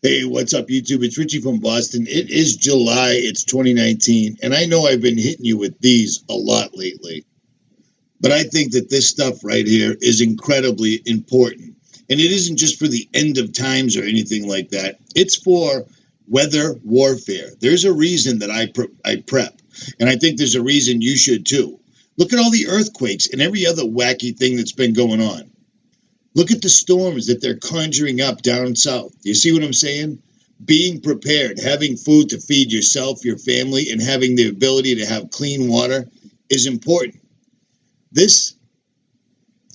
Hey, what's up, YouTube? It's Richie from Boston. It is July. It's 2019, and I know I've been hitting you with these a lot lately, but I think that this stuff right here is incredibly important. And it isn't just for the end of times or anything like that. It's for weather warfare. There's a reason that I prep, and I think there's a reason you should too. Look at all the earthquakes and every other wacky thing that's been going on. Look at the storms that they're conjuring up down south. You see what I'm saying? Being prepared, having food to feed yourself, your family, and having the ability to have clean water is important. This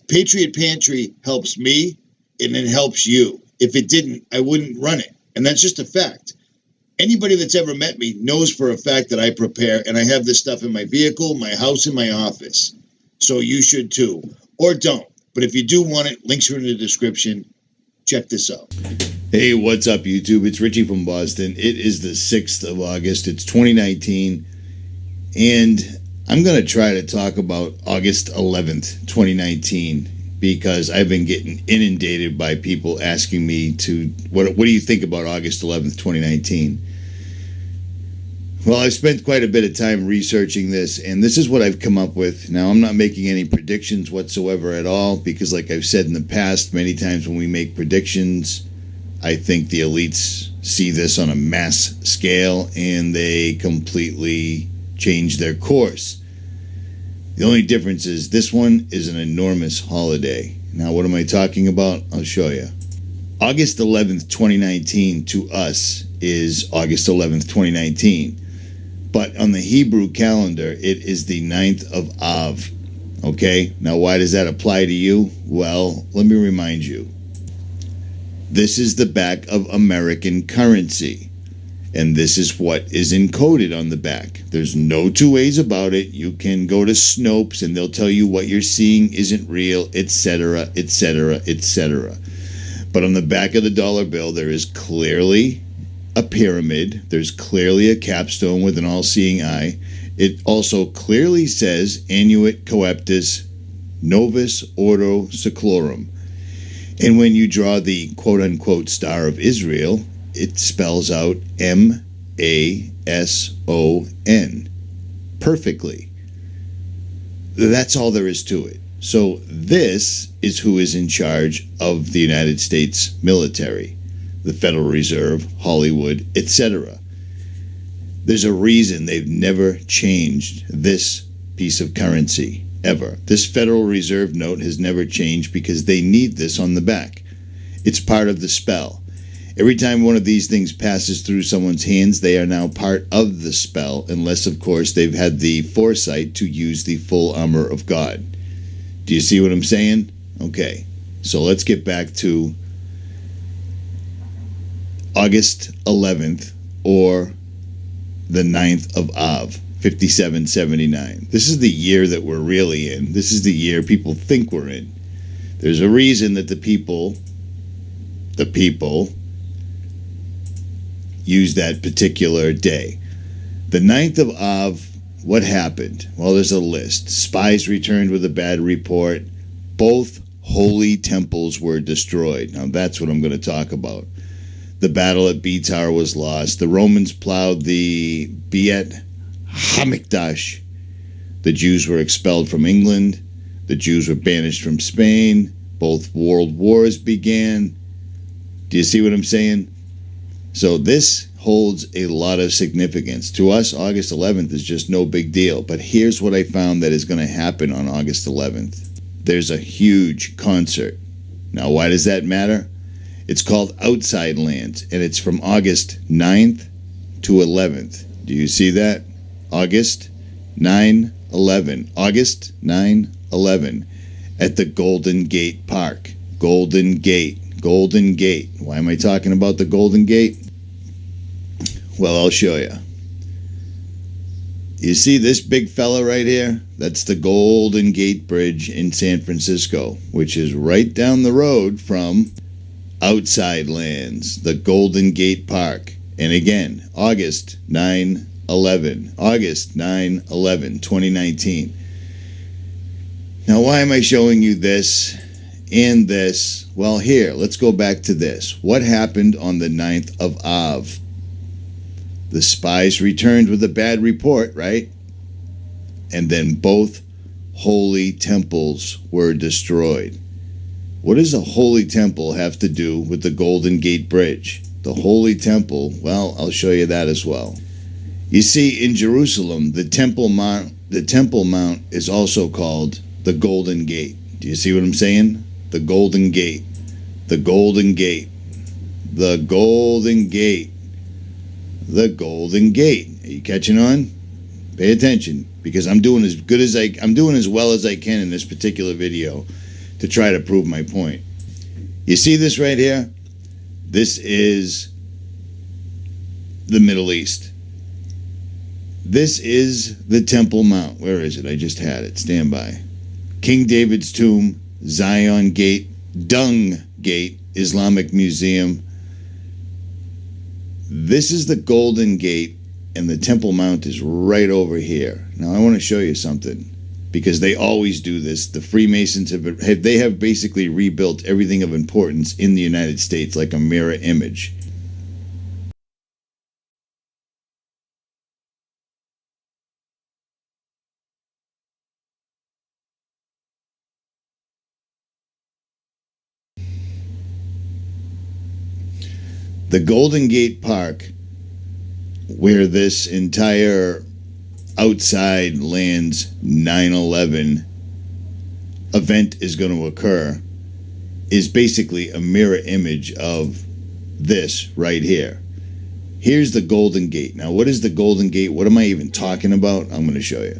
Patriot Pantry helps me, and it helps you. If it didn't, I wouldn't run it. And that's just a fact. Anybody that's ever met me knows for a fact that I prepare, and I have this stuff in my vehicle, my house, and my office. So you should too. Or don't. But if you do want it, links are in the description. Check this out. Hey, what's up, YouTube? It's Richie from Boston. It is the 6th of August. It's 2019. And I'm going to try to talk about August 11th, 2019, because I've been getting inundated by people asking me what do you think about August 11th, 2019? Well, I've spent quite a bit of time researching this, and this is what I've come up with. Now, I'm not making any predictions whatsoever at all, because like I've said in the past, many times when we make predictions, I think the elites see this on a mass scale, and they completely change their course. The only difference is this one is an enormous holiday. Now, what am I talking about? I'll show you. August 11th, 2019 to us is August 11th, 2019. But on the Hebrew calendar, it is the 9th of Av. Okay? Now, why does that apply to you? Well, let me remind you. This is the back of American currency. And this is what is encoded on the back. There's no two ways about it. You can go to Snopes and they'll tell you what you're seeing isn't real, etc., etc., etc. But on the back of the dollar bill, there is clearly a pyramid. There's clearly a capstone with an all-seeing eye. It also clearly says Annuit Coeptis Novus Ordo Seclorum. And when you draw the quote-unquote Star of Israel, it spells out M-A-S-O-N perfectly. That's all there is to it. So this is who is in charge of the United States military, the Federal Reserve, Hollywood, etc. There's a reason they've never changed this piece of currency, ever. This Federal Reserve note has never changed because they need this on the back. It's part of the spell. Every time one of these things passes through someone's hands, they are now part of the spell, unless, of course, they've had the foresight to use the full armor of God. Do you see what I'm saying? Okay, so let's get back to August 11th, or the 9th of Av, 5779. This is the year that we're really in. This is the year people think we're in. There's a reason that the people use that particular day. The 9th of Av, what happened? Well, there's a list. Spies returned with a bad report. Both holy temples were destroyed. Now that's what I'm going to talk about. The battle at Betar was lost. The Romans plowed the Beit Hamikdash. The Jews were expelled from England. The Jews were banished from Spain. Both world wars began. Do you see what I'm saying? So this holds a lot of significance. To us, August 11th is just no big deal. But here's what I found that is going to happen on August 11th. There's a huge concert. Now, why does that matter? It's called Outside Lands, and it's from August 9th to 11th. Do you see that? August 9/11. August 9/11 at the Golden Gate Park. Golden Gate. Golden Gate. Why am I talking about the Golden Gate? Well, I'll show you. You see this big fella right here? That's the Golden Gate Bridge in San Francisco, which is right down the road from Outside Lands, the Golden Gate Park. And again, August 9/11. August 9/11, 2019. Now, why am I showing you this? And this, well, here, let's go back to this. What happened on the 9th of Av? The spies returned with a bad report, right? And then both holy temples were destroyed. What does a holy temple have to do with the Golden Gate Bridge? The holy temple, well, I'll show you that as well. You see, in Jerusalem, the Temple Mount is also called the Golden Gate. Do you see what I'm saying? The Golden Gate. The Golden Gate. The Golden Gate. The Golden Gate. Are you catching on? Pay attention, because I'm doing as well as I can in this particular video to try to prove my point. You see this right here? This is the Middle East. This is the Temple Mount. Where is it? I just had it. Stand by. King David's Tomb, Zion Gate, Dung Gate, Islamic Museum. This is the Golden Gate, and the Temple Mount is right over here. Now I want to show you something, because they always do this. The Freemasons have basically rebuilt everything of importance in the United States like a mirror image. The Golden Gate Park, where this entire outside lands 9/11 event is going to occur, is basically a mirror image of this right here. Here's the Golden Gate. Now, what is the Golden Gate? What am I even talking about? I'm going to show you.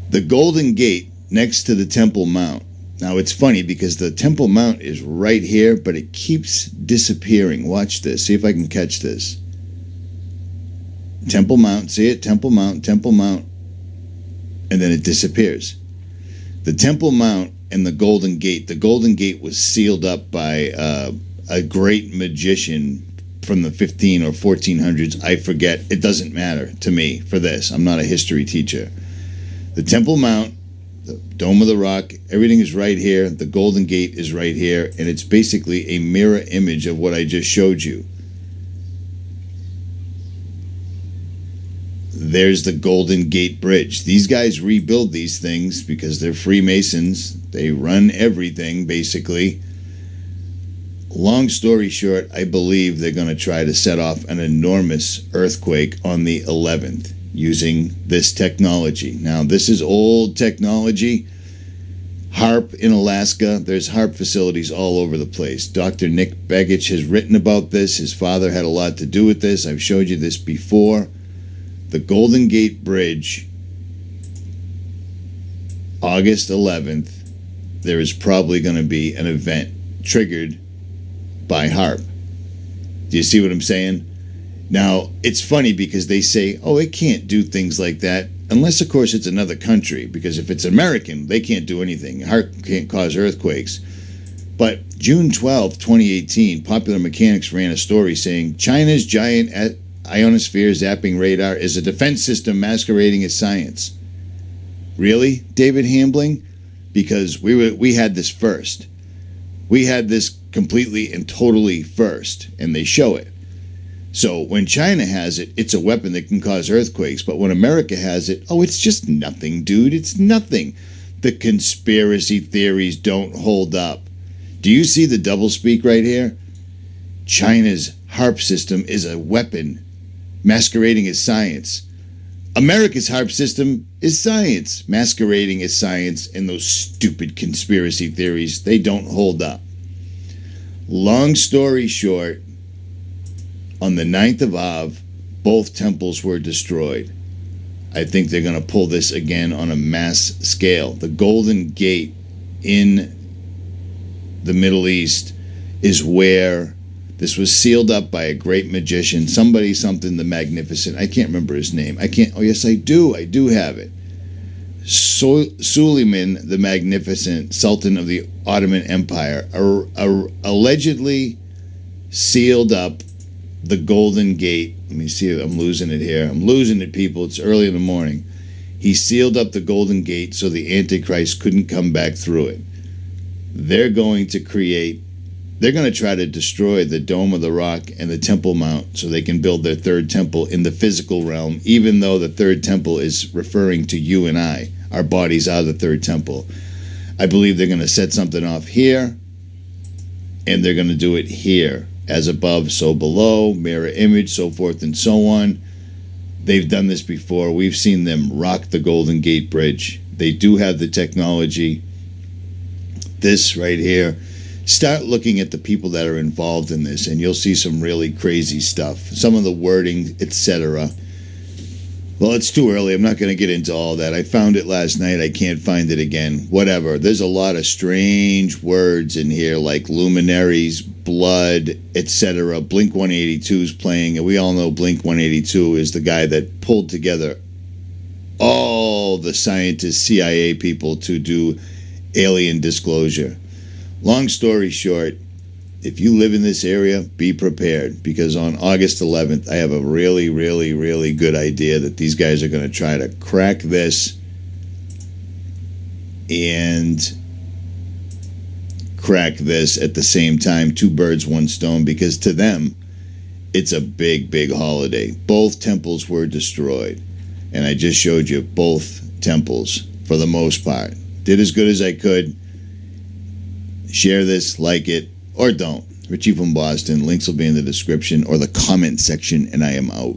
The Golden Gate next to the Temple Mount. Now, it's funny because the Temple Mount is right here, but it keeps disappearing. Watch this. See if I can catch this. Temple Mount. See it? Temple Mount, Temple Mount. And then it disappears. The Temple Mount and the Golden Gate. The Golden Gate was sealed up by a great magician from the 15 or 1400s. I forget. It doesn't matter to me for this. I'm not a history teacher. The Temple Mount, the Dome of the Rock, everything is right here. The Golden Gate is right here. And it's basically a mirror image of what I just showed you. There's the Golden Gate Bridge. These guys rebuild these things because they're Freemasons. They run everything, basically. Long story short, I believe they're going to try to set off an enormous earthquake on the 11th using this technology. Now, this is old technology. HARP in Alaska. There's HARP facilities all over the place. Dr. Nick Begich has written about this. His father had a lot to do with this. I've showed you this before. The Golden Gate Bridge, August 11th, there is probably going to be an event triggered by HARP. Do you see what I'm saying? Now, it's funny because they say, oh, it can't do things like that, unless, of course, it's another country, because if it's American, they can't do anything. HARP can't cause earthquakes. But June 12, 2018, Popular Mechanics ran a story saying China's giant ionosphere zapping radar is a defense system masquerading as science. Really, David Hambling? Because we had this first. We had this completely and totally first, and they show it. So when China has it, it's a weapon that can cause earthquakes. But when America has it, oh, it's just nothing, dude. It's nothing. The conspiracy theories don't hold up. Do you see the doublespeak right here? China's HARP system is a weapon masquerading as science. America's HARP system is science masquerading as science, and those stupid conspiracy theories, they don't hold up. Long story short, on the 9th of Av, both temples were destroyed. I think they're going to pull this again on a mass scale. The Golden Gate in the Middle East is where this was sealed up by a great magician, something the Magnificent. I can't remember his name. Oh, yes, I do. I do have it. Suleiman the Magnificent, Sultan of the Ottoman Empire, allegedly sealed up the Golden Gate. Let me see. I'm losing it here. I'm losing it, people. It's early in the morning. He sealed up the Golden Gate so the Antichrist couldn't come back through it. they're going to try to destroy the Dome of the Rock and the Temple Mount so they can build their third temple in the physical realm, even though the third temple is referring to you and I. Our bodies are the third temple. I believe they're going to set something off here, and they're going to do it here. As above, so below, mirror image, so forth and so on. They've done this before. We've seen them rock the Golden Gate Bridge. They do have the technology. This right here, start looking at the people that are involved in this, and you'll see some really crazy stuff. Some of the wording, etc. Well, it's too early. I'm not going to get into all that. I found it last night. I can't find it again. Whatever. There's a lot of strange words in here, like luminaries, blood, etc. Blink 182 is playing, and we all know Blink 182 is the guy that pulled together all the scientists, CIA people to do alien disclosure. Long story short, if you live in this area, be prepared, because on August 11th, I have a really, really, really good idea that these guys are going to try to crack this and crack this at the same time. Two birds, one stone, because to them, it's a big, big holiday. Both temples were destroyed, and I just showed you both temples for the most part. Did as good as I could. Share this, like it, or don't. Richie from Boston. Links will be in the description or the comment section, and I am out.